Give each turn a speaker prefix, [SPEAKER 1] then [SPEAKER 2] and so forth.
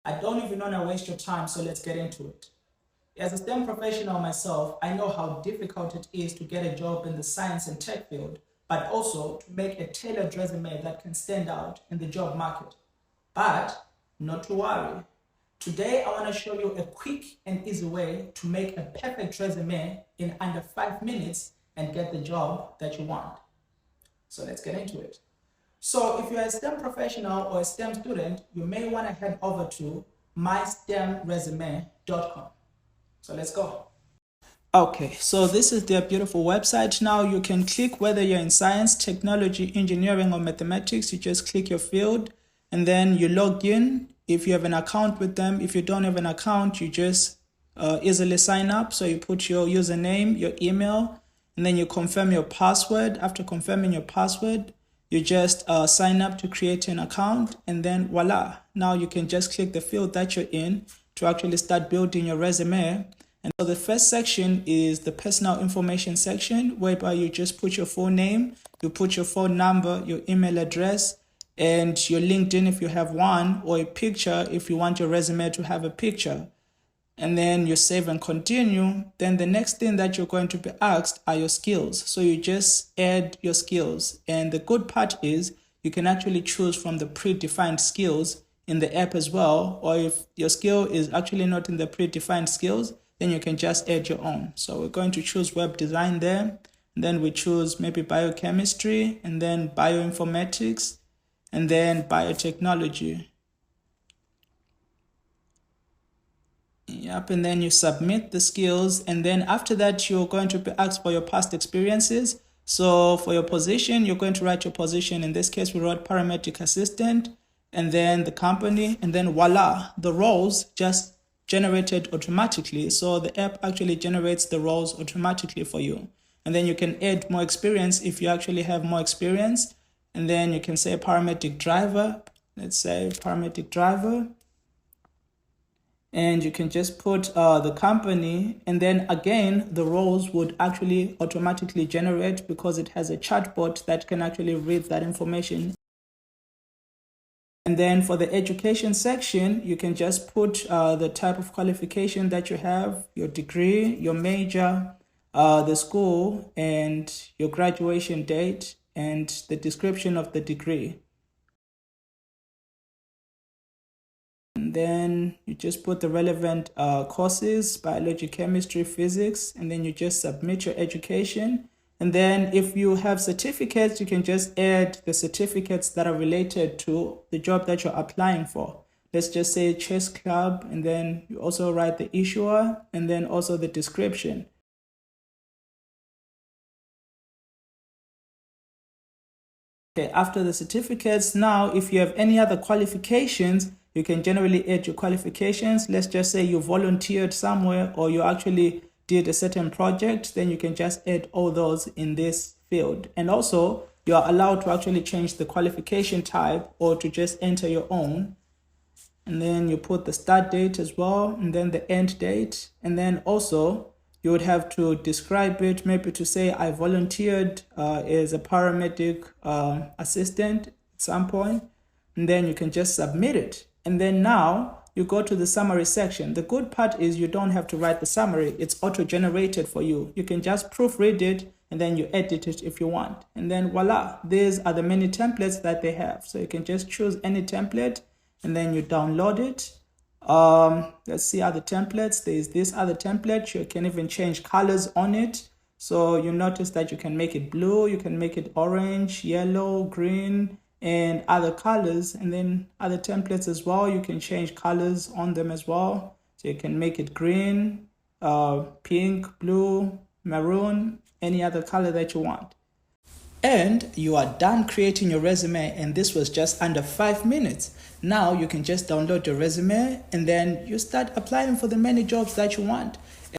[SPEAKER 1] I don't even want to waste your time, so let's get into it. As a STEM professional myself, I know how difficult it is to get a job in the science and tech field, but also to make a tailored resume that can stand out in the job market. But not to worry. Today, I want to show you a quick and easy way to make a perfect resume in under 5 minutes and get the job that you want. So let's get into it. So if you're a STEM professional or a STEM student, you may want to head over to mystemresume.com. So let's go. Okay, so this is their beautiful website. Now you can click whether you're in science, technology, engineering, or mathematics. You just click your field and then you log in. If you have an account with them, if you don't have an account, you just easily sign up. So you put your username, your email, and then you confirm your password. After confirming your password, you just sign up to create an account, and then voila. Now you can just click the field that you're in to actually start building your resume. And so the first section is the personal information section, whereby you just put your full name, you put your phone number, your email address, and your LinkedIn if you have one, or a picture if you want your resume to have a picture. And then you save and continue. Then the next thing that you're going to be asked are your skills. So you just add your skills. And the good part is you can actually choose from the predefined skills in the app as well. Or if your skill is actually not in the predefined skills, then you can just add your own. So we're going to choose web design there. And then we choose maybe biochemistry, and then bioinformatics, and then biotechnology. Yep, and then you submit the skills, and then after that you're going to be asked for your past experiences. So for your position, you're going to write your position. In this case, we wrote paramedic assistant, and then the company, and then voila, the roles just generated automatically. So the app actually generates the roles automatically for you. And then you can add more experience if you actually have more experience. And then you can say paramedic driver, let's say paramedic driver. And you can just put the company, and then again, the roles would actually automatically generate because it has a chatbot that can actually read that information. And then for the education section, you can just put the type of qualification that you have, your degree, your major, the school, and your graduation date, and the description of the degree. And then you just put the relevant courses, biology, chemistry, physics, and then you just submit your education. And then if you have certificates, you can just add the certificates that are related to the job that you're applying for. Let's just say chess club, and then you also write the issuer, and then also the description. Okay, after the certificates, now if you have any other qualifications, you can generally add your qualifications. Let's just say you volunteered somewhere, or you actually did a certain project, then you can just add all those in this field. And also, you are allowed to actually change the qualification type or to just enter your own. And then you put the start date as well, and then the end date. And then also, you would have to describe it, maybe to say I volunteered as a paramedic assistant at some point. And then you can just submit it. And then now you go to the summary section. The good part is you don't have to write the summary. It's auto-generated for you. You can just proofread it and then you edit it if you want. And then voila, these are the many templates that they have. So you can just choose any template and then you download it. Let's see other templates. There's this other template. You can even change colors on it. So you notice that you can make it blue, you can make it orange, yellow, green, and other colors. And then other templates as well, you can change colors on them as well. So you can make it green, pink, blue, maroon, any other color that you want. And you are done creating your resume, and this was just under 5 minutes. Now you can just download your resume and then you start applying for the many jobs that you want.